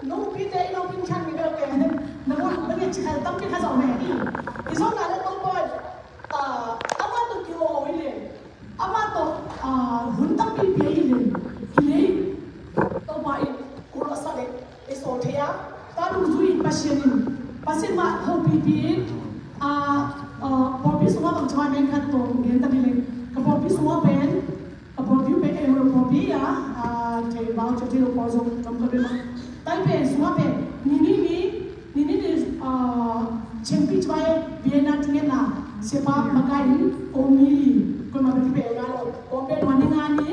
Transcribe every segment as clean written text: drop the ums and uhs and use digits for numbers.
no pite no pin chan mi do ke no mo ni chi tam pi kha so me i so na le to boy ama to kyo ile ama to hun tam pi pi ile ile to boy ko lo sa le e so the ya ta du zui passion ma ho pi pi por pi so ma bang chwa men khat to gen ta ni le ka por pi so ma ben ka por pi pe e ro por pi ya thei bao cho ti lo po so kam ka be ma tai pe so ma pe ni chen pi chwa e bi na ti na se pa ma kai o mi ko ma pe pe na lo o pe ma ni nga ni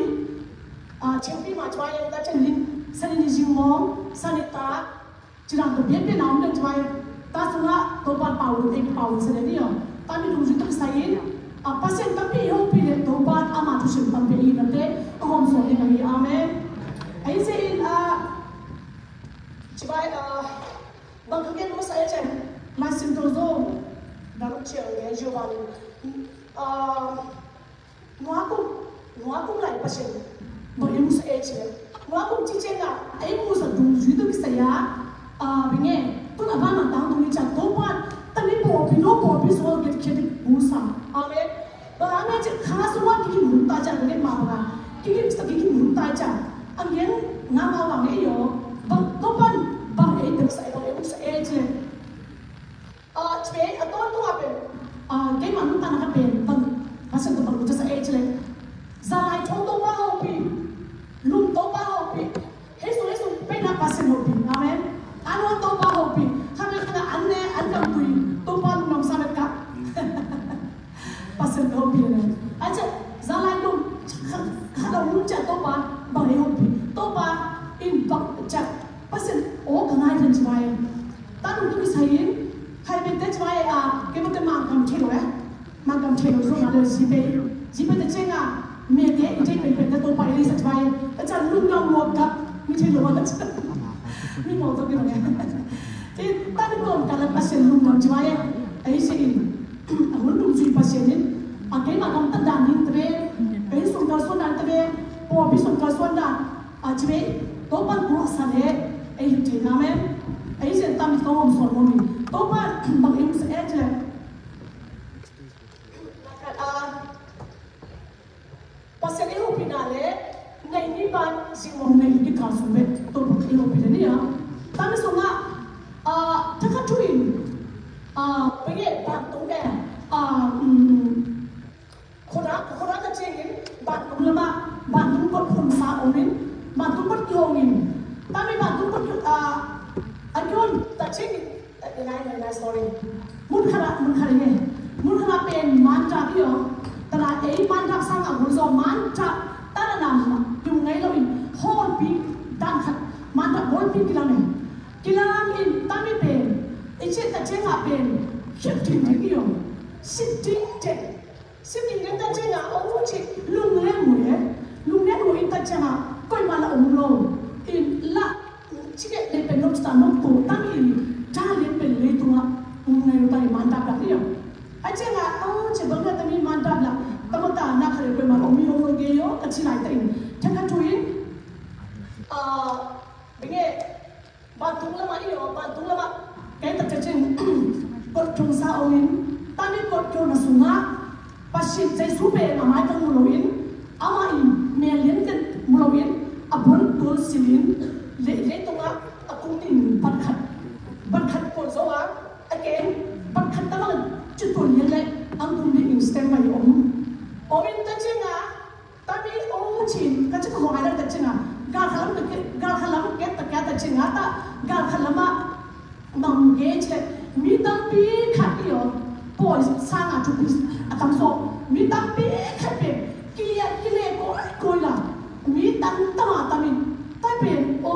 chen pi ma chwa e ta chen lin sa ni ji mo sa ni ta chỉ làm được biết bên nào được cho ta xuống á tôi bạn bảo được anh bảo sẽ đến đi à ta bị đúng chúng ta sai pasien ta bị hậu bị lên tôi bạn ama tu sinh tâm bị lên đấy ông số này là amen ấy sẽ chỉ vậy bằng cái kiến nó sẽ chạy mà xin tôi rồi đã lúc chiều ngày chiều vào nó cũng lại pasien bởi em sẽ chạy nó cũng chỉ chạy là ấy mua sản phẩm duy được cái gì bình nghe tôi là ba mặt tao tôi chặt tốt quá ta đi bỏ phi nó bỏ phi số cái kia bù sang amen và anh ấy chỉ khá số cái muốn ta chặt cái mà cái muốn ta chặt anh ấy ngang vào bằng ấy rồi bằng ấy được sai bằng ấy sẽ chứ chế tôi là cái mà chúng ta là cái bằng và sự bằng chúng ta sẽ chứ ra lại tôi ba hậu bị lùm tôi ba hậu bị hết số bên nào ba hậu bị amen ano to ba hopi kami kana an kam tui to pa nom samet ka pasen hopi na acha zalai dum khada mun cha to pa ba hopi to pa in bak cha pasen o kanai than chwai ta dum tu sai khai be te chwai ke mo te mang kam thelo ya mang kam thelo so na le jipe te chenga me de ite pe to pa ri sa chwai acha lung nam mo ka mi thelo ma cha mi mo to ke thì ta được còn cả là pasien luôn còn chwai ấy sẽ muốn đúng duy pasien ấy cái mà công tác đàn đi tre cái số cao số đàn tre po bi số cao số đàn chwai to ban ko sa le ấy thì nam ấy sẽ ta mi có hom số mo mi to ban bằng em sẽ chứ pasien ấy hopi na le ngày ni ban si mo ngày cái cao số về to ban hopi na ni ta mi số ngaถ้าข้าช่วยไปเนี่ยบางตรงแก่คนรักกันเช่นนี้บางตรงละมาบางตรงก็คนฟ้าองค์นี้บางตรงก็โยงนี้ถ้าไม่บางตรงก็อันยนแต่เช่นในสตอรี่มุนขนาดเนี่ยมุนขนาดเป็นมันจับที่อ๋อแต่ละมันจับสร้างกับคนสองมันจับตั้งแต่นานอยู่ไงเราอินโฮลปีดันขัดมันจับโฮลปีกี่ละเนี่ยกี่ละอินตั้งไม่เป็นไอ้เช่นแต่เช่นอะเป็นshifting ที่อ๋อ shifting กันแต่เช่นอะโอ้โหชิลุงเล่นหมดอินแต่เช่นอะก็มาละองโลอินละชิเกะเลยเป็นนกสตาร์นกตัวตั้งอินจ้าเล่นเป็นเลยตัวไงเราตั้งมันดับละที่อ๋อไอ้เช่นอะเช่นบางทีตั้งมีมันดับละตั้งแต่นักเรียนเป็นมาองมีองเกยตัดสินใจอินถ้าข้าช่วยเป็นไงบางทุกละมาอีอ๋อบางทุกละมาแกตัดเช่นกดจงซาองอินตั้งมีกดโยนสุนัขปัจฉิมใจสูบเองมาตั้งมุลวินอามาอินเมลินกันมุลวินอบนตัวสิลินเละตรงนั้นอากุตินบัดขัดคนสวะอเกนบัดขัดตั้งมันจุดตัวเลี้ยงเลยอังกุมดิอินสเต็มไปองอินตัดเช่นตั้งมีโอ้ชินก็จะขโมยอะไรตัดเช่นกาขลังเก็ตตะแกตัดเช่นกาขลังมาบังเกจเลยมีตั้งปีขัดที่อ๋อปอยสร้างจุดตั้งโซมีตั้งปีขัดเป็นกิเลสก้อยละมีตั้งมินแต่เป็นโอ้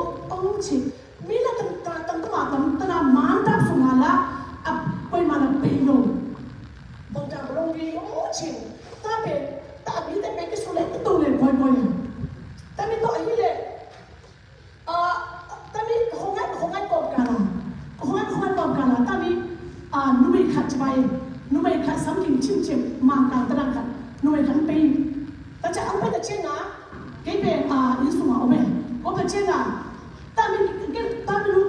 ชิมีละตั้งตนามันดับสุงาละไปมาละเป็นโยบางจากโรงเรียนโอ้ชิแต่เป็นมีแต่เป็นกิสุเล็กตัวเล็กบ่อยแต่มีตัวอีเล็กแต่มีของงานกอบกันละแต่มีนุ่มขัดไปนุ่มขัดซ้ำชิมมาการตระกันนุ่มขัดไปแต่จะเอาไปแต่เช่นนะเก็บเป็นอินสุมาเอาไหมเอาไปเช่นนะแต่มีรู้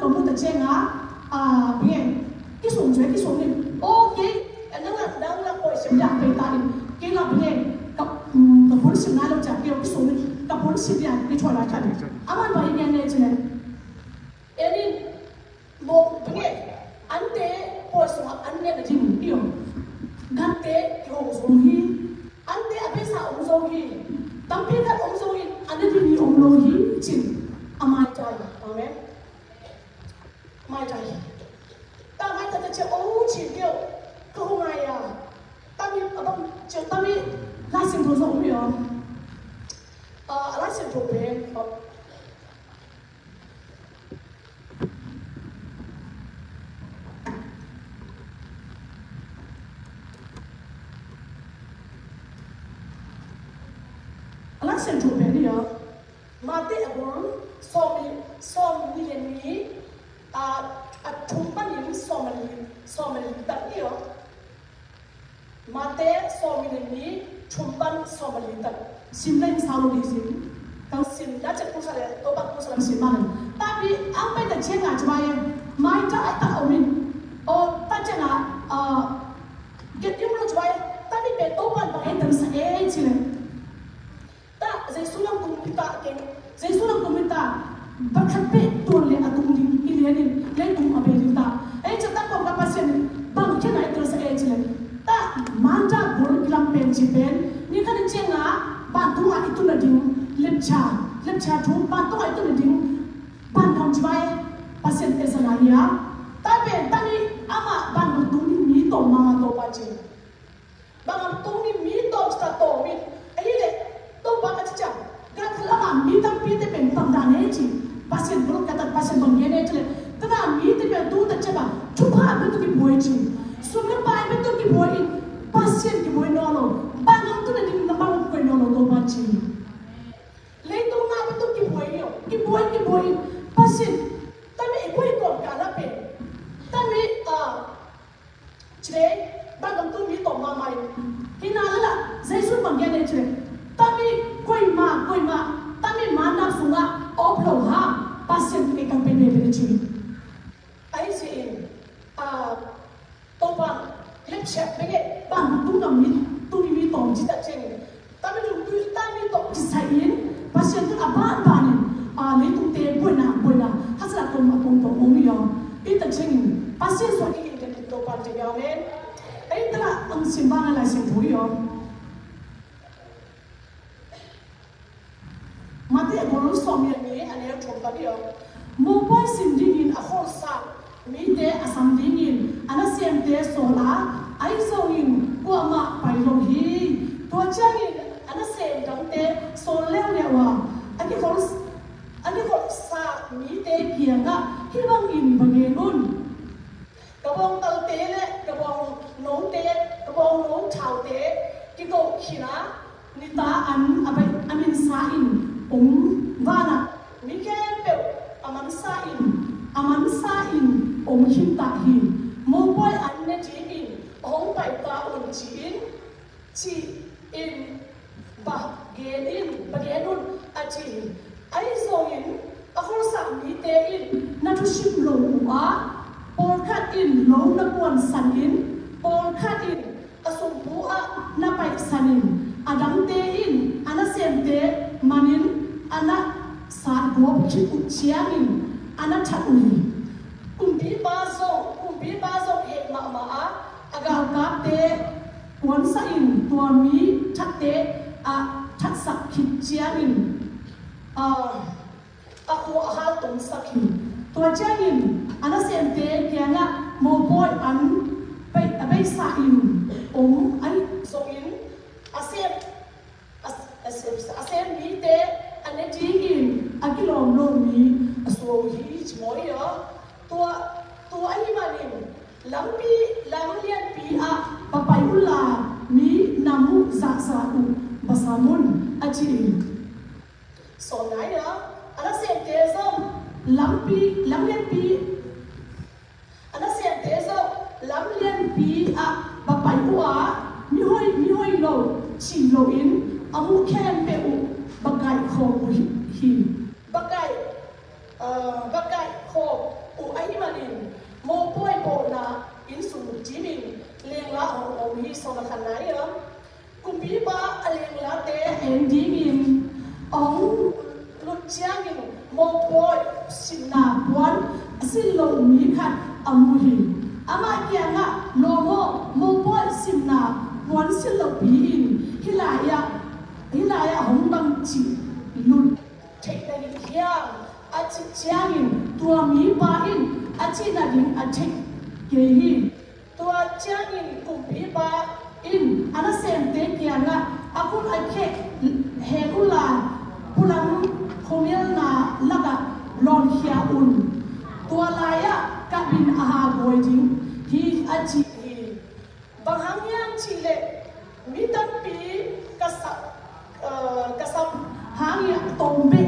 你出来看，阿曼把一年的钱，你莫不给，安得或说安得的经历，安得有收益，安得阿贝萨有收益，当别个有收益，安得你有收益，钱阿麦在，阿门，麦在，但麦在这些欧钱了，可好买呀？当你阿帮就当你拉线头上没有？拉线头边好。拉线头边的呀，马德尔说明你从半年说明的呀，马德说明你从半说明的，心内少了的心，当心那这不是嘞，都把不是嘞心嘛嘞，但比安排的钱啊，就话耶，买家爱打我们，大家啊get you lo就话耶，但比别多半把人等是哎起嘞。Saya sulang kumita ke, saya sulang kumita berkat tuan le atung ding ilianin le tung abelita. Cetak kau kapasen bang kena itu saya ta manda bol kilam penjipen ni kan cenga bantu itu nading lepcha tu bantu itu nading bantu jwai pasien esanaya. Tapi tani ama bantu tung ni mito mama to pace. Bang tung ni mito sta to mit. Ayile तो बात अच्छा क्या खिलामा मीत पीते पे तंदाने ची पासे ब्रोक कता पासे बंगेने चले तना मीत पे दूध अच्छा बा चुपा पे तो की बोई ची सुनने पाए पे तो की बोई पासे की बोई नॉलो बांगम तो ने दिन नंबर कोई नॉलो तो बात ची ले तो ना पे तो की बोई पासे तने कोई को काला पे तने चले बांगम तो मी तो मामाई हिनाला जैसु बंगेने चले tapi koi ma tapi mana sunga oplo ha pasien ke kan pene pene chi ai si to ba lep chep bege ban tu nam mi tong ji ta cheng tapi tu mi tong ji sai in pasien tu ban le tu te buena hasla to ma tong to mi yo i ta cheng pasien so ni ke to ba te ya men ai tra ang simbana la sin tu yo Mati agolo somya ni ane chomba dio. Mobile sindingin a whole sa. Mite asam dingin. Ana siente sola. Ai zongin kwa ma pai lo hi. Tua changin ana sem dang te sol leo lewa. Ani kol sa mite kianga hibang in bangenun. Kabong tal te le, kabong nong te, kabong nong chao te. Kiko kina nita abay amin sa in. Vana Michael Bell aman sain himta hi mobile anne jin ong pai ta un chi in ba genun achi ai zongin ahol sa mi te in na tu shim lo wa por khat in lo na pon san in por khat in asum bu a na pai sanin adam te in ana sem te manin ana sar gop chi uchiamin ana thaui kumbi bazo he ma aga ka te wan sa in tua mi thatte a that sak khichiamin a ko hal tum sakhi tua changin ana sem te kianga mo boy an bai sa in ai so in asem mi te ane tingin akilom lo mi aso hi chmoya to ai manin lamlian pi a papayula mi namu sa u basamun achi so naya ana se te so lamlian pi ana se te so lamlian pi a papayua mi hoi lo chi lo in amu khen pe u bagai kho hi bagai kho u ai manin mo poi bo na in sum jimin leng la o hi so na khan nai ya kumbi ba aleng la te en dingin ong lo na buan silo mi khat amuhi ama kya nga lomo mo boy simna buan silo pi in hilaya hong bang chi lut thei dai hiang achi chiangin tua mi pa in achi na ding achi ke hi tua chiangin kum pi pa in ana sem te kya nga akun akhe he ula pulang khomel na laga lon hia un tua laya ka bin aha boy ding hi achi hi banghang yang chi le mi tan pi kasap hang ya tombe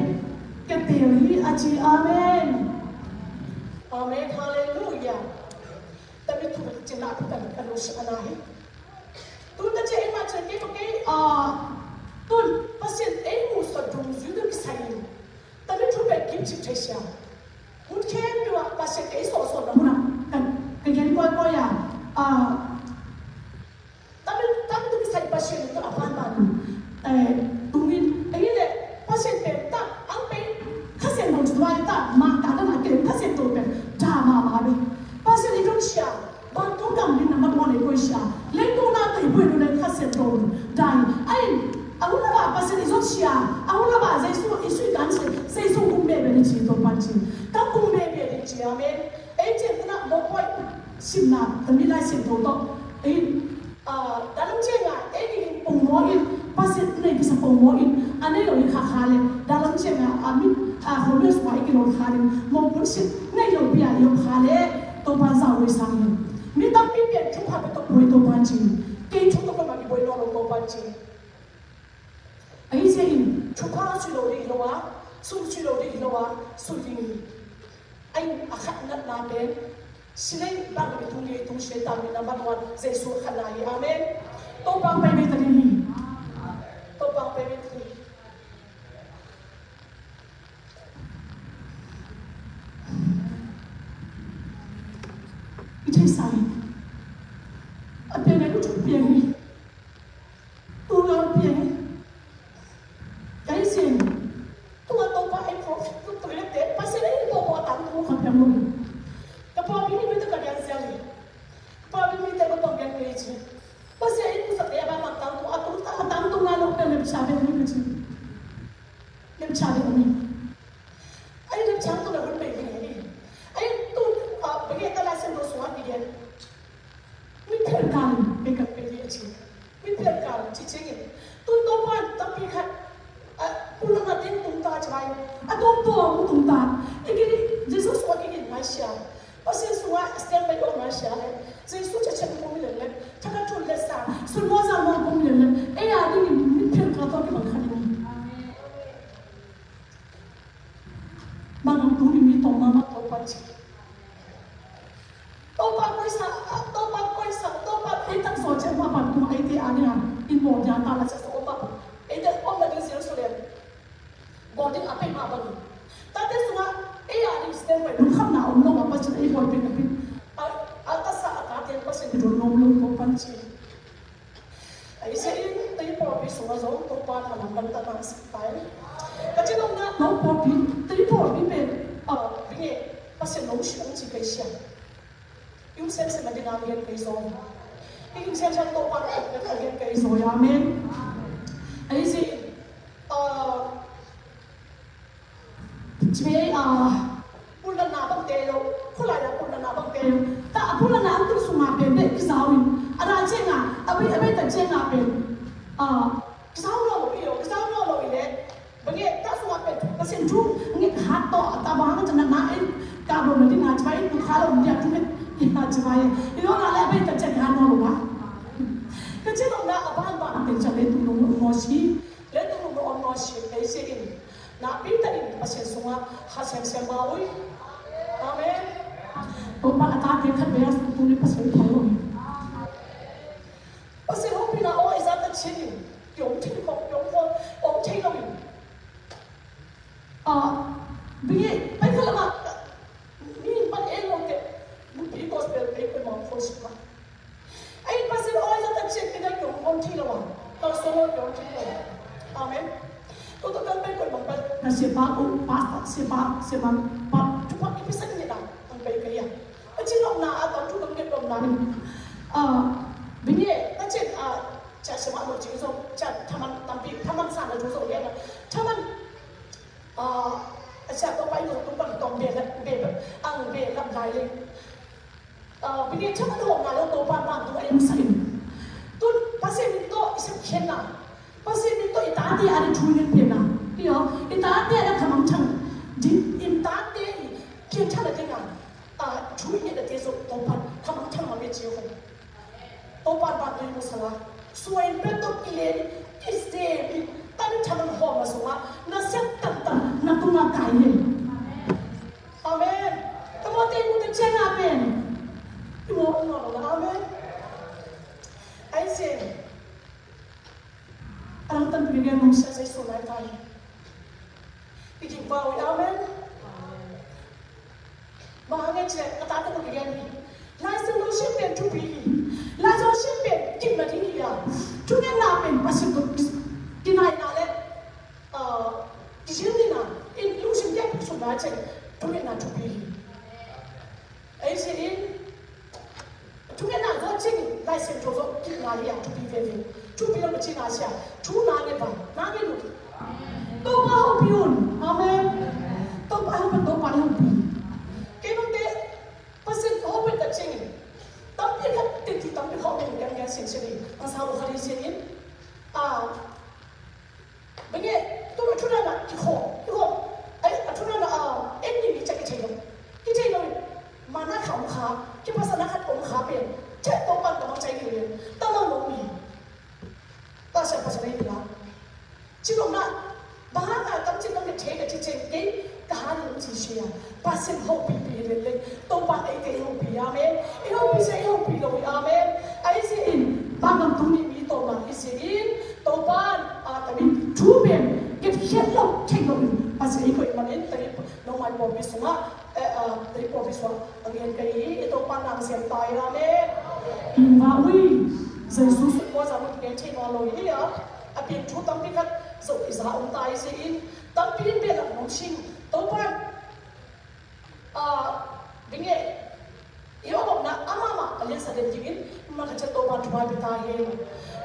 ke teri achi amen amen hallelujah tapi tu cina kita kalau seanahi tu dah cakap macam ni pakai tun pasien musa dong sudah kesayin tapi tu pakai kim cipta mungkin dua pasien so dah mana kan kerjaan kau ya tapi tu kesayin pasien itu apa baru tungin ini le pasien tak angpe pasien dong sudah tak maka dah nak kirim pasien tu drama baru pasien itu siapa bantu kami nama Tuhan itu siapa lengkau nanti ibu itu le pasien dong dah aku nak apa pasien itu siapa aku nak apa isu dan isu kumbe beri cerita pancing tak kumbe beri cerita amen cerita nak bawa simna tapi lah cerita tu dalam cenga ini pengmoin pasien ni bisa pengmoin ane lori khale dalam cenga amin holos wa ikilo khale maupun sit ni lo biar lo khale to pasal wisang mi tapi biar tu apa tu boy to pancing kau tu kau magi boy lo to pancing Aisy in chukara chulo di lowa su chulo di lowa su ding ai akhat na ben silai bang bi tung ye tung she ta mi number 1 jesu khanai amen to bang pe me tani to bang pe me tani ite sai apena ku chu pian ni tu lo pian Kaisin, tua topa ai prof, tu terlete, pasal ini topa tangan tu kau pernah mulu. Kapal ini kita kerja sekali, kapal ini kita betul biar kerja. Pasal ini pusat dia bawa tangan tu, atau tangan tu ngalu pernah lebih cabai ni kerja, lebih cabai ni. Ayo lebih cabai tu dah berapa ini? Ayo tu bagi kita langsung bersuara dia. Minta kali, mereka pergi kerja. Minta kali, cicing. Tu topa tapi kan. Pulang nanti tunggu aja, atau tuang tunggu. Ini Jesus suka ini Malaysia. Pasal semua stand by orang Malaysia. Jesus cakap kami lelak, cakap tu lesa. Semua zaman kami lelak. Ada ni mungkin kata kita makan ini. Mana tu ni tu mama tu panci. Topa kuisa. Kita soal apa tu itu ada. Ini boleh antara sesuatu apa. Itu orang lagi siapa sudah. Body apa yang apa ni? Tapi semua ada stand by. Bukan nak orang apa cakap ini boleh tapi atas saat yang pasien itu orang panci. Saya ini popi semua zaman topan malam bantang sepai. Kacau orang popi, tapi popi begini pasien nongsi jika siapa. Yung sen macam nabian kaisong. Yung sen topan nabian kaisong. Amen. Ayusin. Jadi pulang nabang telo, kulai dah pulang nabang telo. Tak pulang nabang tu semua bebek kisahun. Ada cenga, abai tak cenga ben. Kisahun lo ini. Bagi tak semua ben. Pasien tu ngik hato, tak bahan macam naik. Kalau nanti ngajai tu kalau dia tu ngajai. Itu orang abai tak cenga lo lah. Kecil orang abang pencari tu ngosi, lepas tu ngosi, kaisin. Nak pintar ini pasien semua hasil semawi, amen. Bapak kata dia kan biasa tu ni pasien tahu. Pasien hobi nak izat cini, yang cini lo ini. Begini, baik kalau mak ni pan elok ke, bukti gospel baik memang fokus. Ay pasien izat cini kita yang lo. Kalau semua yang cini lo, amen. Untuk kan baik kalau siapa pasta siapa chỉ lòng nào tao chú tâm nghiệp lòng nào bình nhẹ nó chết chả xem mọi chuyện rồi chả tham ăn làm việc tham ăn sản là chú rồi nghe tham ăn chả có bao nhiêu cũng bằng toàn về ăn về làm lại lên bình nhẹ chắc ăn hộp nào đâu tôi bàn tôi em say tôi bác sĩ mình tôi sẽ khen nào bác sĩ mình tôi ta đi ăn chui lên tiền nào hiểu ta đi ăn tham ăn chẳng đi ta đi kiên chắc là thế nào chui lên là thế rồi tôi bàn tham ăn chẳng mà biết chịu không tôi bàn tôi một sao suy bên tôi kia isteri tadi caman homa semua nasihat tentang natunga kaya amen kamu tengok terceng amen ibu orang amen I say orang tan berikan manusia saya sunai kaya bikin bau amen bahannya cek kata aku begini langsung lu siapa tu pilih langsung siapa gimana dia tu yang napen pasti tu dinai nale di sini na in lu siapa yang sudah cek tu yang nak tu pilih I say tu yang nak kau cek langsung tu gimana dia tu pilih tu pilih macam mana sih tu nane ba nane lu tu bahu piun amen tu bahu betul bahu piun kemang deh pasti kau betul cek tapi kan tidak tapi kau dengan yang sendiri asal hari ini begini tu macam mana ikut macam mana ini cakap cakap kita ini mana kamu kah kita pasal nak kamu kah pen cek topan kamu cakap ini tamang lomi pasal ini lah jika nak bahagia kamu cakap cakap cakap kahan lu cisia pasal hobi pilih topan itu hobi amen hobi saya hobi lomi amen aisin bangun tuni mi topan aisin topan tapi cuben kita hello cakap pasal ikut manen tadi nomor bobi semua dari bobi semua bagian kiri itu panang sentai amen bawi saya susu kuasa untuk kecil malu ini ya apin cu tapi kan so isa untai aisin tapi ini benar mungkin topan binge iyo na ama kalian sadar jingin maka cak topan cuma betahin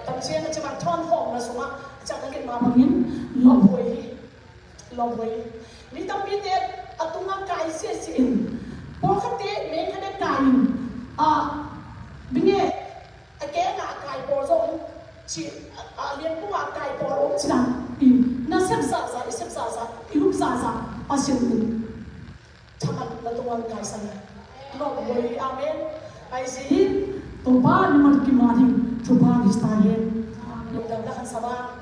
tapi saya macam tuan hong na semua cak lagi mabangin loboi ni tapi dia atungan kai sesin pokoknya mereka ada kain binge agak nak kai borzong si lian buat kai borzong sedang na sebsasa ilup sasa pasien caman latungan kai sana loboi amen aisin topan ni malki mari coba distahin mudah-mudahan sama